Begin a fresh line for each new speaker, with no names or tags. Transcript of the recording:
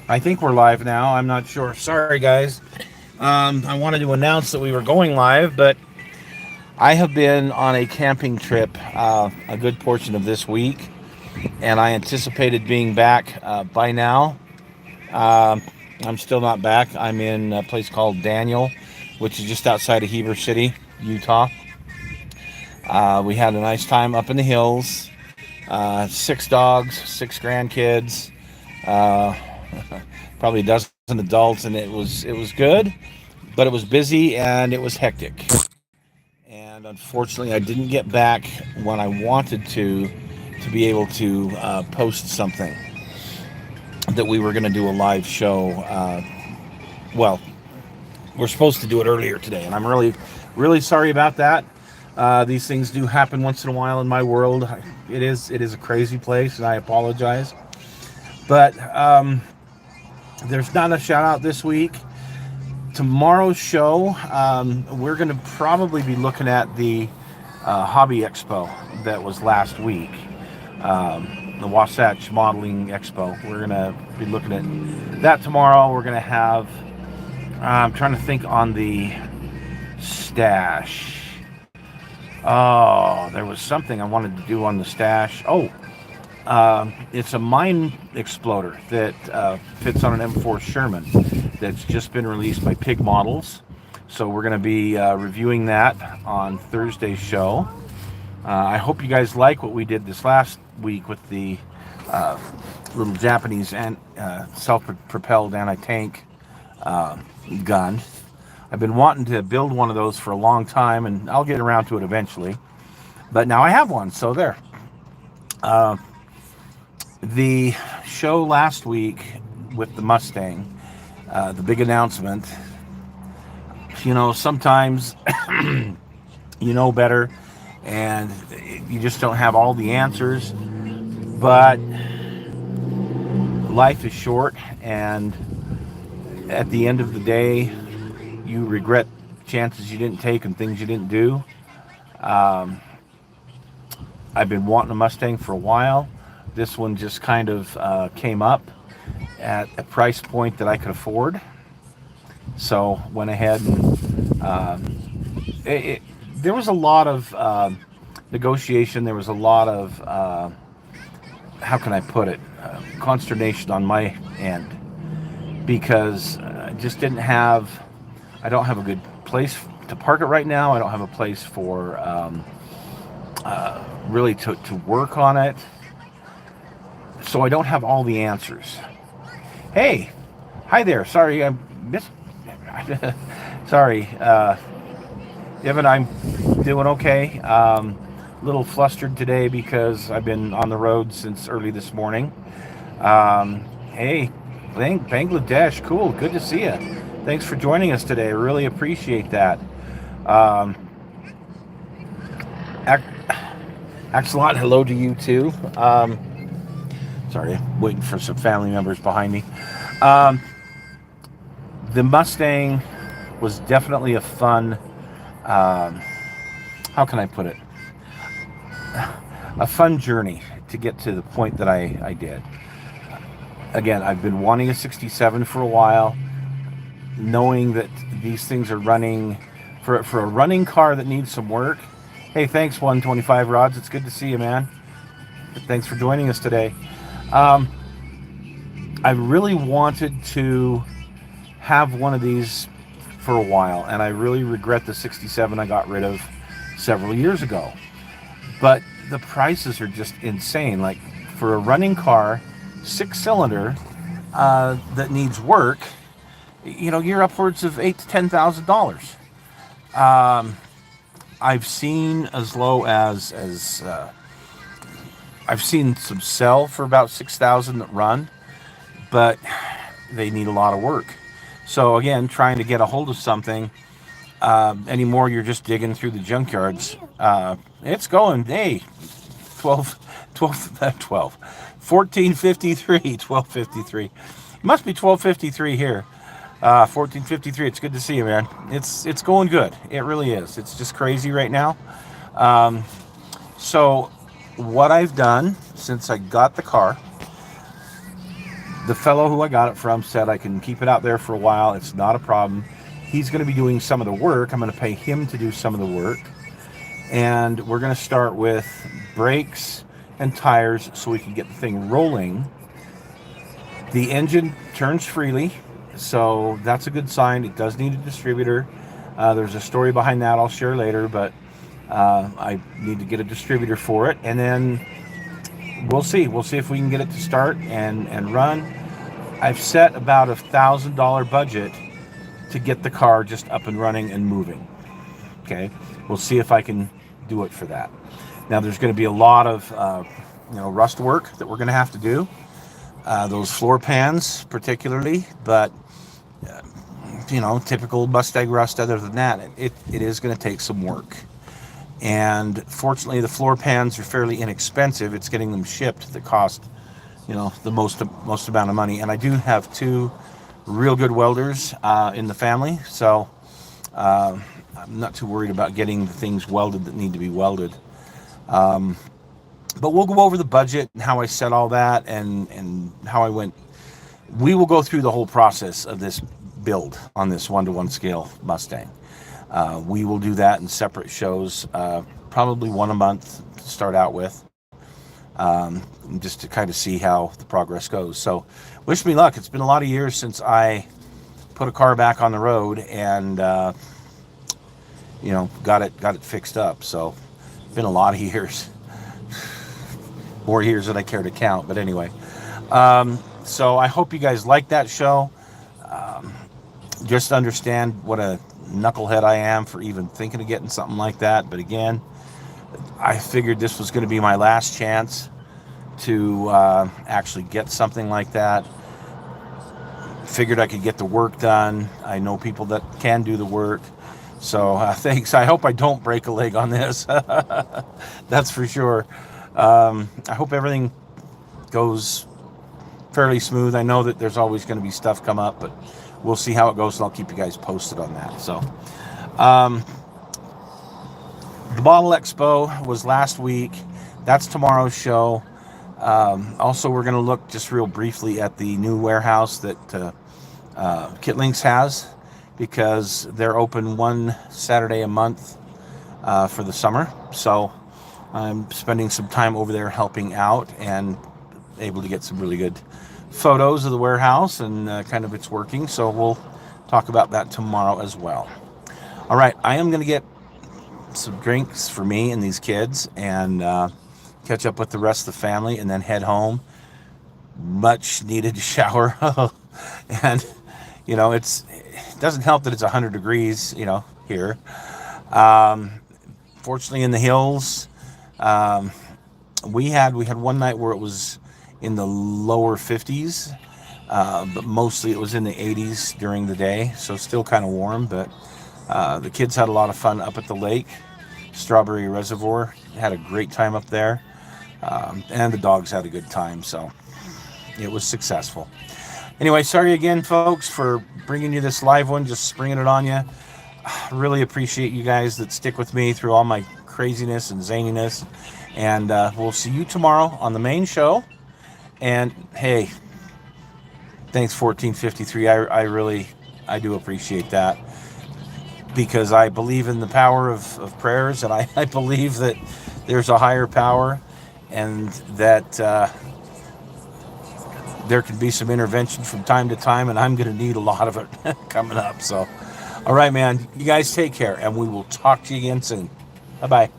I think we're live now. I'm not sure. Sorry, guys. I wanted to announce that we were going live, but I have been on a camping trip a good portion of this week, and I anticipated being back by now. Um, I'm still not back. I'm in a place called Daniel, which is just outside of Heber City, Utah. We had a nice time up in the hills. Six dogs, six grandkids. Uh, Probably a dozen adults, and it was good, but it was busy and it was hectic. And unfortunately, I didn't get back when I wanted to be able to post something that we were going to do a live show. Well, we're supposed to do it earlier today, and I'm really sorry about that. These things do happen once in a while in my world. It is a crazy place, and I apologize. But there's not a shout out this week. Tomorrow's show, we're going to probably be looking at the Hobby Expo that was last week, the Wasatch Modeling Expo. We're going to be looking at that tomorrow. We're going to have, I'm trying to think on the stash. Oh, there was something I wanted to do on the stash. Oh, it's a mine exploder that fits on an M4 Sherman that's just been released by Pig Models. So we're going to be reviewing that on Thursday's show. I hope you guys like what we did this last week with the little Japanese and self-propelled anti-tank gun. I've been wanting to build one of those for a long time, and I'll get around to it eventually. But now I have one, so there. The show last week with the Mustang, the big announcement, sometimes you know better and you just don't have all the answers, but life is short, and at the end of the day, you regret chances you didn't take and things you didn't do. I've been wanting a Mustang for a while. This one just kind of came up at a price point that I could afford. So went ahead and there was a lot of negotiation. There was a lot of, how can I put it, consternation on my end, because I don't have a good place to park it right now. I don't have a place for really to work on it. So I don't have all the answers. Hey, hi there. Sorry, I missed. Sorry, Evan. I'm doing okay. A little flustered today because I've been on the road since early this morning. Hey, Bangladesh. Cool. Good to see you. Thanks for joining us today. I really appreciate that. Axelot, hello to you too. Sorry, I'm waiting for some family members behind me. The Mustang was definitely a fun, how can I put it? A fun journey to get to the point that I did. Again, I've been wanting a 67 for a while, knowing that these things are running, for a running car that needs some work. Hey, thanks, 125 Rods. It's good to see you, man. Thanks for joining us today. I really wanted to have one of these for a while, and I really regret the 67 I got rid of several years ago. But the prices are just insane. Like, for a running car, 6-cylinder, that needs work, you're upwards of $8,000 to $10,000. I've seen as low as I've seen some sell for about 6,000 that run, but they need a lot of work. So again, trying to get a hold of something, anymore, you're just digging through the junkyards. It's going, hey, 1453, 1253. It must be 1253 here. 1453. It's good to see you, man. It's going good. It really is. It's just crazy right now. So what I've done since I got the car, The fellow who I got it from said I can keep it out there for a while. It's not a problem. He's going to be doing some of the work. I'm going to pay him to do some of the work. And we're going to start with brakes and tires so we can get the thing rolling. The engine turns freely, so that's a good sign. It does need a distributor. There's a story behind that I'll share later, but I need to get a distributor for it. And then we'll see. We'll see if we can get it to start and run. I've set about $1,000 budget to get the car just up and running and moving. Okay, we'll see if I can do it for that. Now there's going to be a lot of rust work that we're going to have to do. Those floor pans particularly, but typical Mustang rust. Other than that, it is going to take some work. And fortunately, the floor pans are fairly inexpensive. It's getting them shipped that cost the most amount of money. And I do have 2 real good welders in the family, so I'm not too worried about getting the things welded that need to be welded. But we'll go over the budget and how I set all that and how I went. We will go through the whole process of this build on this 1-to-1 scale Mustang. We will do that in separate shows, probably one a month to start out with, just to kind of see how the progress goes. So wish me luck. It's been a lot of years since I put a car back on the road and got it fixed up. So it's been a lot of years. More years than I care to count, but anyway. So I hope you guys like that show. Just understand what a knucklehead I am for even thinking of getting something like that. But again, I figured this was going to be my last chance to actually get something like that. Figured I could get the work done. I know people that can do the work. So thanks. I hope I don't break a leg on this. That's for sure. I hope everything goes fairly smooth. I know that there's always going to be stuff come up, but we'll see how it goes, and I'll keep you guys posted on that. So, the Bottle Expo was last week. That's tomorrow's show. Also, we're going to look just real briefly at the new warehouse that Kitlinks has, because they're open one Saturday a month for the summer. So I'm spending some time over there helping out and able to get some really good photos of the warehouse and kind of its working. So we'll talk about that tomorrow as well. All right, I am going to get some drinks for me and these kids and catch up with the rest of the family and then head home. Much needed shower. And it doesn't help that it's 100 degrees here. Fortunately, in the hills, we had one night where it was in the lower 50s, but mostly it was in the 80s during the day, so still kind of warm. But the kids had a lot of fun up at the lake, Strawberry Reservoir. Had a great time up there, and the dogs had a good time, so it was successful. Anyway, sorry again, folks, for bringing you this live one, just springing it on you. Really appreciate you guys that stick with me through all my craziness and zaniness. And we'll see you tomorrow on the main show. And hey, thanks 1453. I do appreciate that, because I believe in the power of prayers, and I believe that there's a higher power, and that there can be some intervention from time to time, and I'm going to need a lot of it coming up. So, all right, man, you guys take care, and we will talk to you again soon. Bye-bye.